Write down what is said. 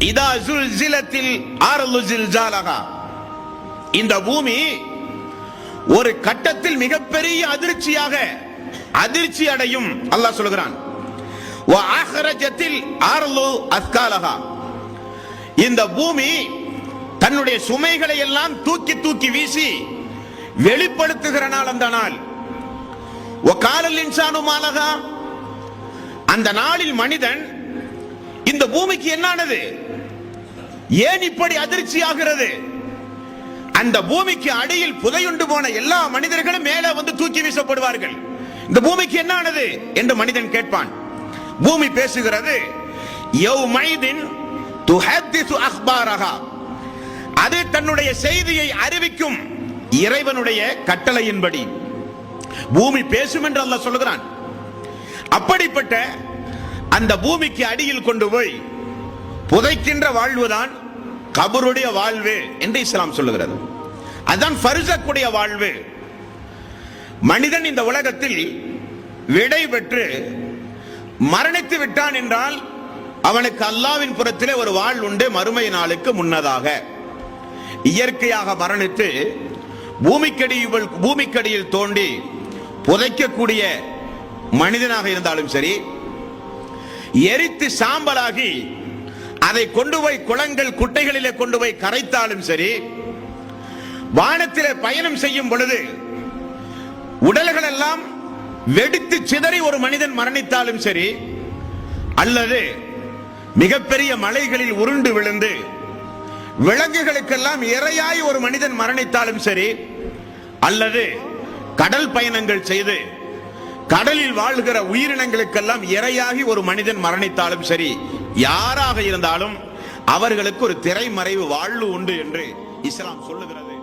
இதா ஜுல்சிலத்தில் அர்து ஜில்ஜாலஹா, இந்த பூமி ஒரு கட்டத்தில் மிகப்பெரிய அதிர்ச்சி அடையும். அல்லாஹ் சொல்கிறான், வ அஹ்ரஜத்தில் அர்து அஸ்காலஹா, இந்த பூமி தன்னுடைய சுமைகளை எல்லாம் தூக்கி தூக்கி வீசி வெளிப்படுத்துகிற நாள் அந்த நாள். வ காலல் இன்சானு மாலஹா, அந்த நாளில் மனிதன் இந்த பூமிக்கு என்னானது, ஏன் இப்படி அதிர்ச்சி ஆகிறது? அந்த பூமிக்கு அடியில் புதையுண்டு போன எல்லா மனிதர்களும் மேலே வந்து தூக்கி வீசப்படுவார்கள். இந்த பூமிக்கு என்னானது என்று மனிதன் கேட்பான். பூமி பேசுகிறது, யௌமைதின் துஹத்திசு அக்பாரஹா, அது தன்னுடைய செய்தியை அறிவிக்கும் இறைவனுடைய கட்டளையின்படி பூமி பேசும் என்று அல்லாஹ் சொல்கிறான். அப்படிப்பட்ட அந்த பூமிக்கு அடியில் கொண்டு போய் புதைக்கின்ற வாழ்வுதான் கபருடைய வாழ்வு என்று இஸ்லாம் சொல்லுகிறது. அதுதான் ஃபர்ஸக்குடைய வாழ்வு. மனிதன் இந்த உலகத்தில் விடை பெற்று மரணித்து விட்டான் என்றால் அவனுக்கு அல்லாஹ்வின் புறத்திலே ஒரு வாழ்வு உண்டு. மறுமை நாளுக்கு முன்னதாக இயற்கையாக மரணித்து பூமிக்கடியில் தோண்டி புதைக்கக்கூடிய மனிதனாக இருந்தாலும் சரி, எரித்து சாம்பலாகி அதை கொண்டு போய் குளங்கள் குட்டைகளிலே கொண்டு போய் கரைத்தாலும் சரி, வானத்திலே பயணம் செய்யும் பொழுது உடல்கள் எல்லாம் வெடித்து சிதறி ஒரு மனிதன் மரணித்தாலும் சரி, அல்லது மிகப்பெரிய மலைகளில் உருண்டு விழுந்து விலங்குகளுக்கெல்லாம் இரையாய் ஒரு மனிதன் மரணித்தாலும் சரி, அல்லது கடல் பயணங்கள் செய்து கடலில் வாழ்கிற உயிரினங்களுக்கெல்லாம் இரையாகி ஒரு மனிதன் மரணித்தாலும் சரி, யாராக இருந்தாலும் அவர்களுக்கு ஒரு திரைமறைவு வாழ்வு உண்டு என்று இஸ்லாம் சொல்லுகிறது.